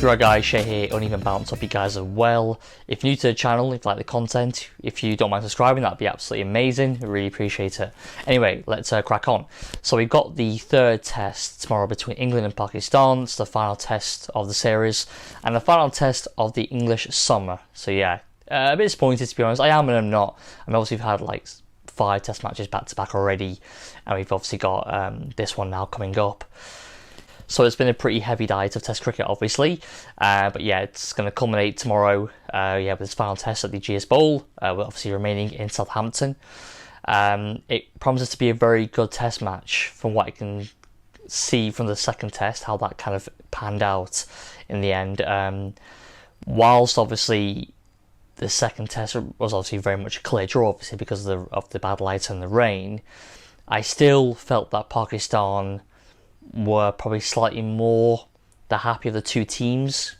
Right guys, Shay here, Uneven Bounce. Hope you guys are well. If you're new to the channel, if you like the content, if you don't mind subscribing, that'd be absolutely amazing. I really appreciate it. Anyway, let's crack on. So we've got the third test tomorrow between England and Pakistan. It's the final test of the series and the final test of the English summer. So yeah, a bit disappointed to be honest. I am and I'm not. I mean, obviously we've had like 5 test matches back to back already, and we've obviously got this one now coming up. So it's been a pretty heavy diet of Test cricket, obviously, but yeah, it's going to culminate tomorrow. With this final test at the Ageas Bowl. We're obviously remaining in Southampton. It promises to be a very good Test match, from what I can see from the second Test, how that kind of panned out in the end. Whilst obviously the second Test was obviously very much a clear draw, obviously because of the bad light and the rain, I still felt that Pakistan were probably slightly more the happy of the two teams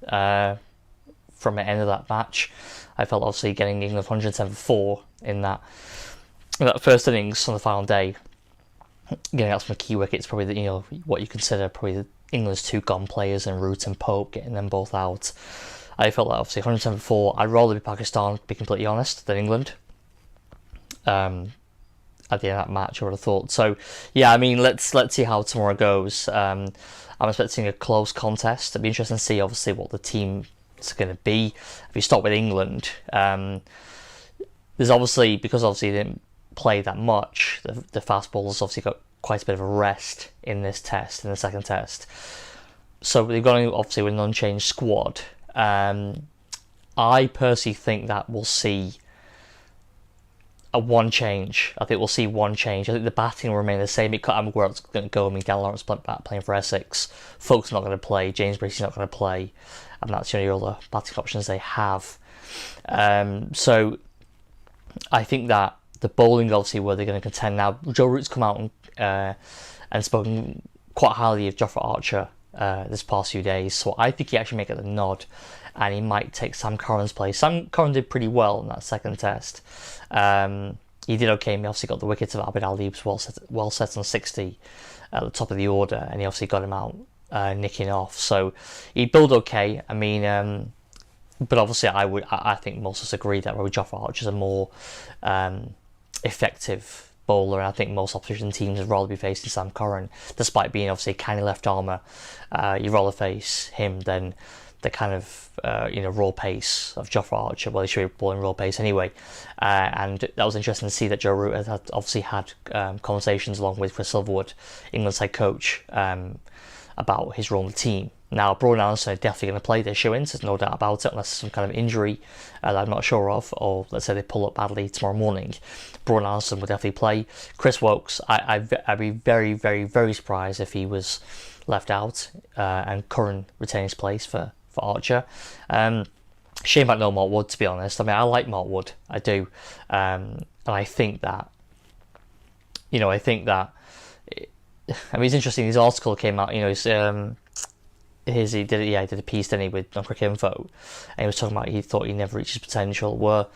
from the end of that match. I felt obviously getting England 174 in that first innings on the final day, getting out some key wickets, probably what you consider probably England's two gun players and Root and Pope, getting them both out. I felt that obviously 174. I'd rather be Pakistan, to be completely honest, than England. At the end of that match, I would have thought. So, yeah, I mean, let's see how tomorrow goes. I'm expecting a close contest. It'd be interesting to see, obviously, what the team is going to be. If you start with England, there's obviously, because obviously they didn't play that much, the fast bowlers obviously got quite a bit of a rest in this test, in the second test. So they've got obviously with an unchanged squad. I personally think that we'll see one change. I think we'll see one change. I think the batting will remain the same. I'm where it's going to go. I mean, Dan Lawrence playing for Essex. Folkes not going to play. James Bracey's not going to play. And that's the only other batting options they have. So I think that the bowling, obviously, where they're going to contend now. Joe Root's come out and spoken quite highly of Jofra Archer this past few days. So I think he actually may get the nod, and he might take Sam Curran's place. Sam Curran did pretty well in that second test. He did okay. He obviously got the wicket of Abid Ali. He was well set on 60 at the top of the order, and he obviously got him out nicking off. So he bowled okay. I mean, but obviously I think most of us agree that Rory Jofra Archer is a more effective bowler, and I think most opposition teams would rather be facing Sam Curran, despite being obviously a canny left armour. You'd rather face him than the kind of raw pace of Jofra Archer. Well, he should be bowling raw pace anyway, and that was interesting to see that Joe Root had obviously had conversations along with Chris Silverwood, England's head coach, about his role in the team. Now, Broad and Alison are definitely going to play their shoe-ins, there's no doubt about it, unless some kind of injury that I'm not sure of, or let's say they pull up badly tomorrow morning. Broad and Alison will definitely play. Chris Woakes, I'd be very, very, very surprised if he was left out, and Curran retain his place for Archer. Shame about no Mark Wood, to be honest. I mean, I like Mark Wood, I do, and I think that, it's interesting. His article came out, he did a piece, didn't he, with Cricket Info, and he was talking about he thought he never reached his potential.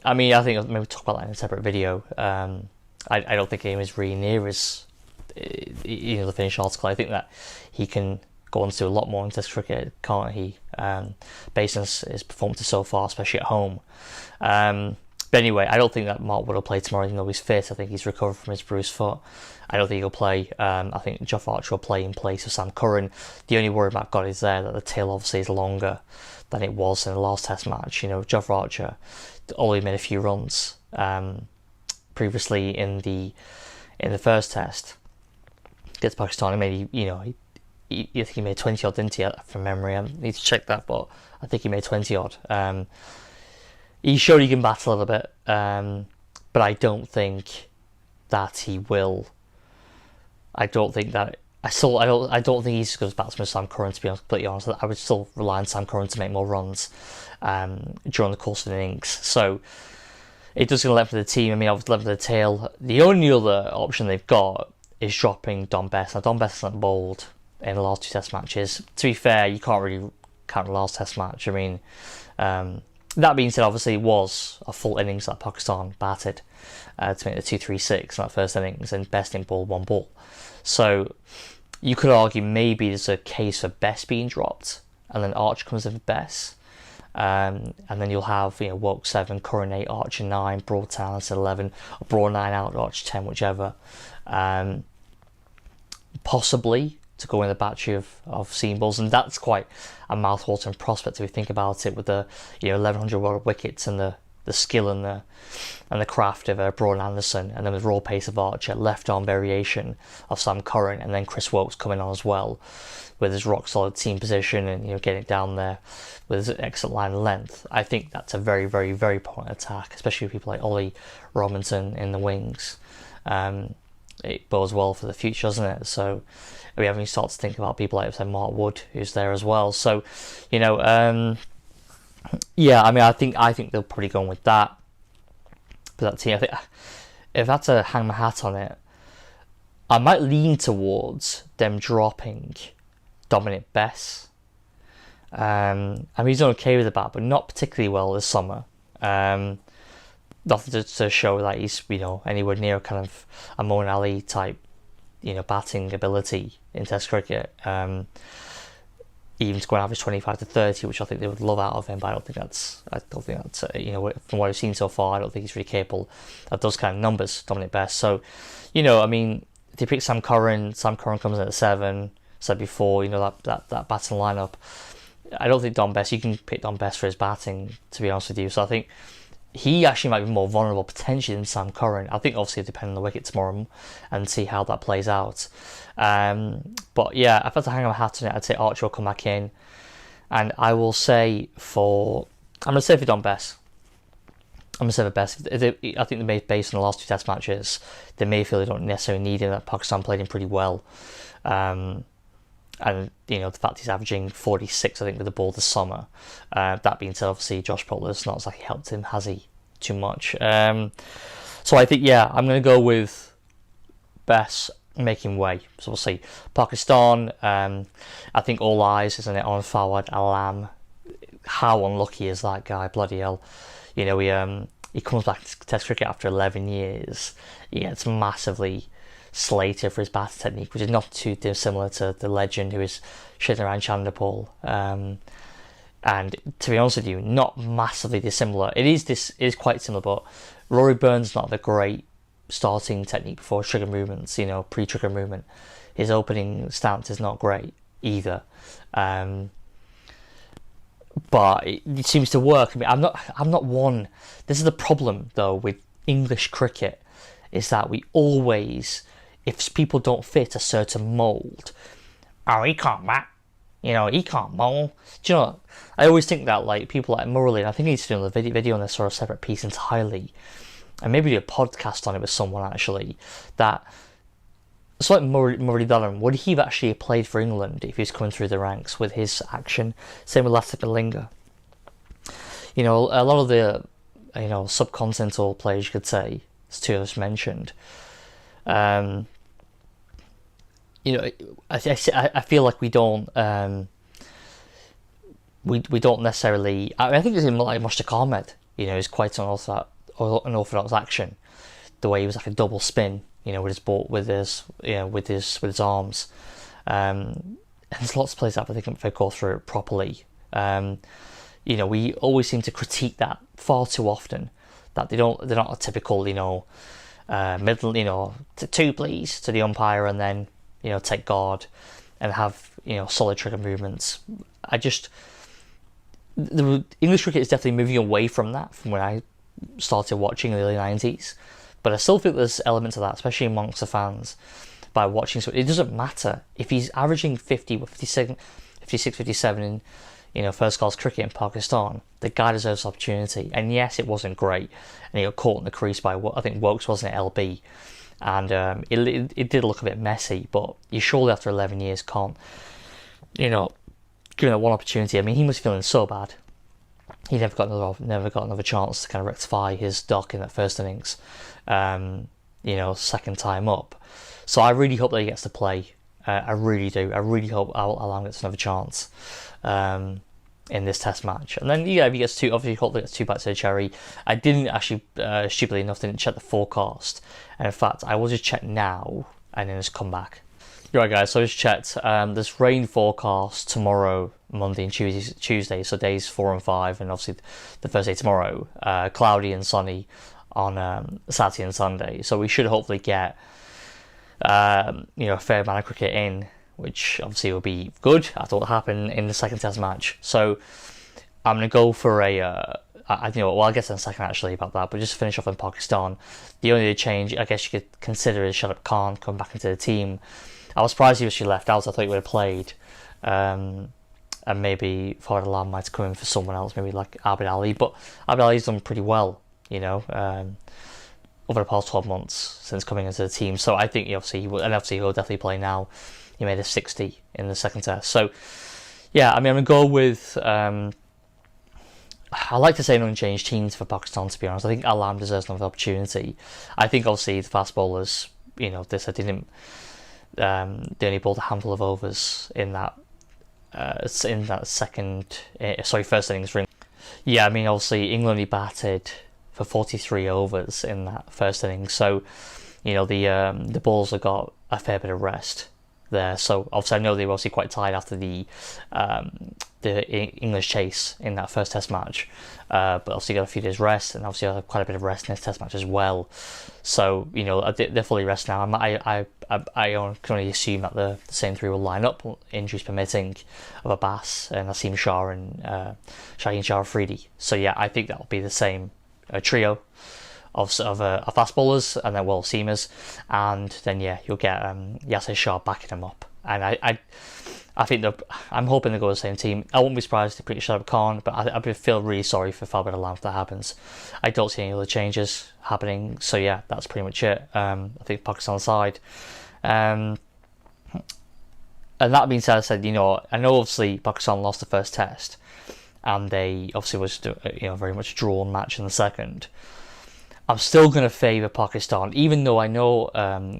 I think maybe talk about that in a separate video. I don't think he was really near his, the finished article. I think that he can go on to do a lot more in Test cricket, can't he? Based on his performances so far, especially at home. But anyway, I don't think that Mark Wood will play tomorrow, even though he's fit. I think he's recovered from his bruised foot. I don't think he'll play. I think Jofra Archer will play in place of Sam Curran. The only worry I've got is that the tail obviously is longer than it was in the last Test match. Jofra Archer only made a few runs previously in the first Test against Pakistan. I think he made 20 odd, didn't he? From memory, I need to check that, but I think he made 20 odd. He showed he can bat a little bit, but I don't think that he will. I don't think he's as good as batsman as Sam Curran, to be completely honest. I would still rely on Sam Curran to make more runs during the course of the innings. So it does going to left for the team. I mean, obviously left for the tail. The only other option they've got is dropping Don Best. Now, Don Best hasn't bowled in the last 2 Test matches. To be fair, you can't really count the last Test match. I mean, that being said, obviously it was a full innings that Pakistan batted to make the 2-3-6 in that first innings, and Best didn't bowl 1 ball. So you could argue maybe there's a case for Best being dropped and then Archer comes in for Bess. And then you'll have, Woke 7, Curran 8, Archer 9, Broad 10, Alistair 11, or Broad 9 out, Archer 10, whichever. Possibly to go in the battery of seam balls, and that's quite a mouth-watering prospect if you think about it, with the 1100 world wickets and the skill and the craft of Broad and Anderson, and then the raw pace of Archer, left arm variation of Sam Curran, and then Chris Woakes coming on as well with his rock solid seam position and getting it down there with his excellent line of length. I think that's a very, very, very potent attack, especially with people like Ollie Robinson in the wings. It bodes well for the future, doesn't it? So we haven't even started to think about people like, say, Mark Wood, who's there as well. So, yeah, I mean, I think they'll probably go on with that. But that team, I think, if I had to hang my hat on it, I might lean towards them dropping Dominic Bess. I mean, he's done okay with the bat, but not particularly well this summer. Nothing to show that he's anywhere near kind of a Moeen Ali type batting ability in Test cricket. Even to go and average 25 to 30, which I think they would love out of him, but I don't think that's from what I've seen so far, I don't think he's really capable of those kind of numbers, Dominic Bess. So, I mean, if you pick Sam Curran comes in at 7, said before, that batting lineup. I don't think Dom Bess, you can pick Dom Bess for his batting, to be honest with you. So I think he actually might be more vulnerable potentially than Sam Curran. I think obviously it'll depend on the wicket tomorrow and see how that plays out. But yeah, if I had to hang my hat on it, I'd say Archer will come back in. And I will say I'm going to say for Dom Bess. I'm going to say for Bess. I think they may, based on the last 2 Test matches, they may feel they don't necessarily need him. That Pakistan played him pretty well. And the fact he's averaging 46, I think, with the ball this summer. That being said, obviously Josh Butler's not exactly helped him, has he? Too much. So I think, yeah, I'm going to go with Bess making way. So we'll see. Pakistan, I think all eyes, isn't it, on Fawad Alam. How unlucky is that guy? Bloody hell. He comes back to Test cricket after 11 years. He gets massively slated for his batting technique, which is not too dissimilar to the legend who is shitting around Chanderpaul. And to be honest with you, not massively dissimilar. It is quite similar, but Rory Burns not the great starting technique before trigger movements, pre-trigger movement. His opening stance is not great either. But it seems to work. I mean, I'm not one. This is the problem though with English cricket, is that we always, if people don't fit a certain mould, he can't bat, he can't bowl. Do you know? I always think that like people like Murray, and I think he needs to do a video on this sort of separate piece entirely, and maybe do a podcast on it with someone actually. That it's like Murray Dillon. Would he have actually played for England if he was coming through the ranks with his action? Same with Lasith Malinga. A lot of the subcontinental players, you could say, as two of us mentioned. I feel like we don't we don't necessarily. I think it's like Mushtaq Ahmed. Is quite an unorthodox action. The way he was like a double spin, with his ball, with his arms. And there's lots of players that I think if I go through it properly. We always seem to critique that far too often. That they're not a typical, middle, to 2 please to the umpire, and then take guard and have solid trigger movements. The English cricket is definitely moving away from that from when I started watching in the early 90s, but I still think there's elements of that, especially amongst the fans, by watching. So it doesn't matter if he's averaging 50, 56, 57 in first class cricket in Pakistan. The guy deserves opportunity, and yes, it wasn't great, and he got caught in the crease by I think Woakes wasn't at LB, and it did look a bit messy. But you surely after 11 years can't, given that one opportunity. I mean, he was feeling so bad. He never got another chance to kind of rectify his duck in that first innings. Second time up. So I really hope that he gets to play. I really do. I really hope Alam gets another chance in this Test match. And then if he gets 2, obviously hope he gets 2 bites of the cherry. I didn't actually, stupidly enough, didn't check the forecast. And in fact, I will just check now and then just come back. Right, guys. So I just checked. There's rain forecast tomorrow, Monday and Tuesday. So days 4 and 5, and obviously the first day tomorrow, cloudy and sunny on Saturday and Sunday. So we should hopefully get a fair amount of cricket in, which obviously will be good. I thought would happen in the second Test match. So I'm gonna go for I'll get to in a second actually about that, but just to finish off on Pakistan, the only change I guess you could consider is Shadab Khan coming back into the team. I was surprised he was left out. I thought he would have played, and maybe Fard Alam might come in for someone else, maybe like Abid Ali. But Abid Ali's done pretty well, over the past 12 months since coming into the team. So I think obviously he will definitely play now. He made a 60 in the second Test. So yeah, I mean, I'm gonna go with. I like to say an unchanged teams for Pakistan, to be honest. I think Alam deserves another opportunity. I think obviously the fast bowlers, they only bowled a handful of overs in that first innings for England. Yeah, I mean obviously England only batted for 43 overs in that first innings, so the bowlers have got a fair bit of rest there. So obviously I know they were obviously quite tired after the English chase in that first Test match, but obviously got a few days rest, and obviously had quite a bit of rest in this Test match as well. So they're fully rested now. I can only assume that the same three will line up, injuries permitting, of Abbas and Asim Shah and Shaheen Shah Afridi. So yeah, I think that will be the same trio of fast bowlers, and then seamers, and then you'll get Yasir Shah backing them up. And I think I'm hoping they go the same team. I won't be surprised if they pick Shadab Khan, but I feel really sorry for Fabid Alam if that happens. I don't see any other changes happening. So yeah, that's pretty much it. I think Pakistan side. And that being said, I said, I know obviously Pakistan lost the first Test, and they obviously was very much a drawn match in the second. I'm still going to favour Pakistan, even though I know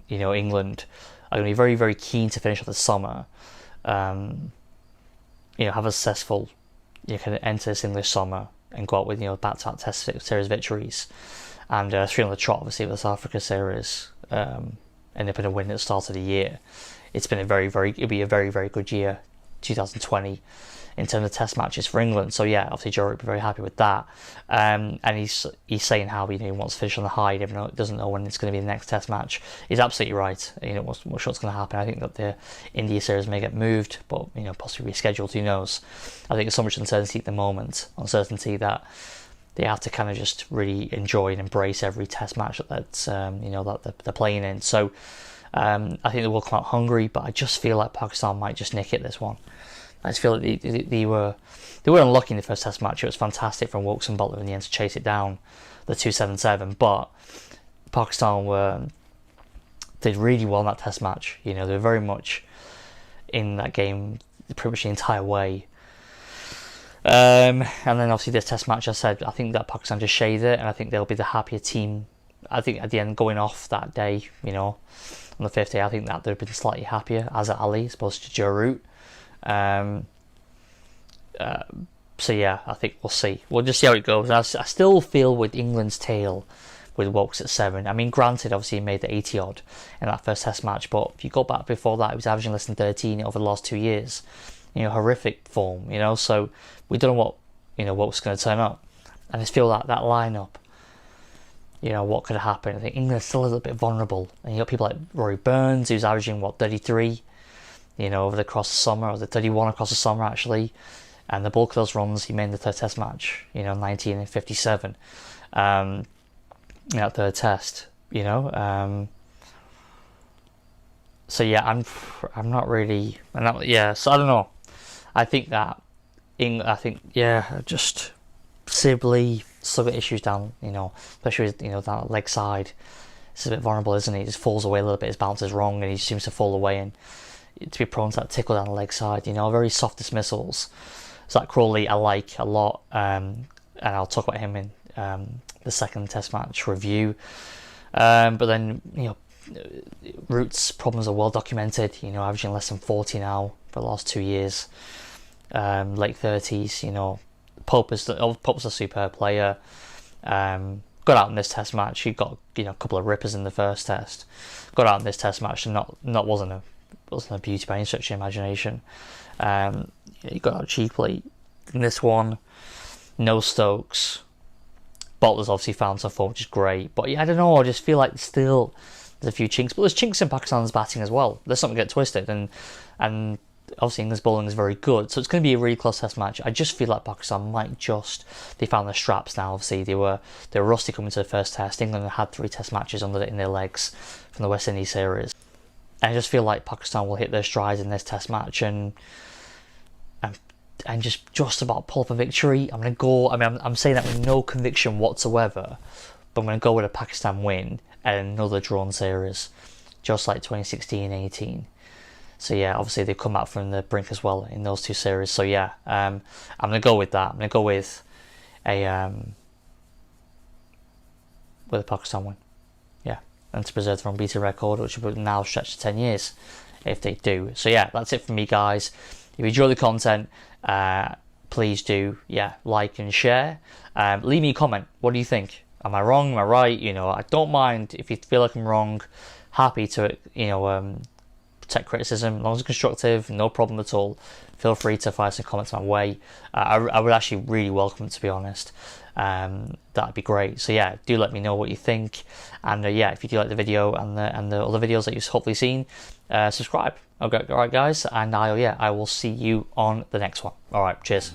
England are going to be very, very keen to finish off the summer. Have a successful, kind of enter this English summer and go out with back-to-back Test series victories, and 3 on the trot obviously with the South Africa series, end up in a win at the start of the year. It'll be a very, very good year, 2020. In terms of Test matches for England. So yeah, obviously Joe would be very happy with that. And he's saying how he wants to finish on the high, even though he doesn't know when it's going to be the next Test match. He's absolutely right. What's going to happen. I think that the India series may get moved, but possibly rescheduled. Who knows? I think there's so much uncertainty at the moment. Uncertainty that they have to kind of just really enjoy and embrace every Test match that's that they're playing in. So I think they will come out hungry, but I just feel like Pakistan might just nick it this one. I just feel like they were unlucky in the first Test match. It was fantastic from Wilkes and Butler in the end to chase it down, the 277. But Pakistan did really well in that Test match. They were very much in that game pretty much the entire way. And then obviously this Test match, I think that Pakistan just shaded it, and I think they'll be the happier team. I think at the end, going off that day, on the 5th day, I think that they'd have been slightly happier, as Ali as opposed to Joe Root. So yeah, I think we'll see. We'll just see how it goes. I still feel with England's tail with Wilkes at 7. I mean, granted, obviously he made the 80 odd in that first Test match, but if you go back before that, he was averaging less than 13 over the last 2 years. Horrific form. So we don't know what was going to turn up, and I just feel that lineup. What could have happened? I think England's still a little bit vulnerable, and you got people like Rory Burns, who's averaging 33. Over the across the summer, or the 31 across the summer actually, and the bulk of those runs he made in the third Test match, 19 and 57, that third Test, so yeah, I'm not really, so I don't know. I think that just Sibley still got issues down, especially with, that leg side. It's a bit vulnerable, isn't he? He just falls away a little bit, his balance is wrong, and he seems to fall away and to be prone to that tickle down the leg side, very soft dismissals. Zach Crawley I like a lot, and I'll talk about him in the second Test match review. But then, Root's problems are well documented, averaging less than 40 now for the last 2 years, late 30s, Pope's a superb player, got out in this Test match. He got, a couple of rippers in the first Test, got out in this Test match and wasn't wasn't a beauty by any stretch of the imagination. You got out cheaply in this one. No Stokes. Butler's obviously found some form, which is great. But yeah, I don't know. I just feel like still there's a few chinks. But there's chinks in Pakistan's batting as well. There's something to get twisted. And obviously England's bowling is very good. So it's going to be a really close test match. I just feel like Pakistan might just... They found their straps now, obviously. They were rusty coming to the first test. England had 3 test matches in their legs from the West Indies series. And I just feel like Pakistan will hit their strides in this test match and just about pull up a victory. I'm going to go... I mean, I'm saying that with no conviction whatsoever. But I'm going to go with a Pakistan win and another drawn series. Just like 2016-18. So yeah, obviously they've come out from the brink as well in those 2 series. So yeah, I'm going to go with that. I'm going to go with a Pakistan win. Yeah, and to preserve their unbeaten record, which will now stretch to 10 years if they do. So yeah, that's it from me, guys. If you enjoy the content, please do, like and share. Leave me a comment. What do you think? Am I wrong? Am I right? I don't mind if you feel like I'm wrong. Happy to, take criticism, as long as it's constructive, no problem at all. Feel free to fire some comments my way. I would actually really welcome it, to be honest. That'd be great. So yeah, do let me know what you think. And if you do like the video and the other videos that you've hopefully seen, subscribe. Okay, all right, guys, and I will see you on the next one. All right, cheers.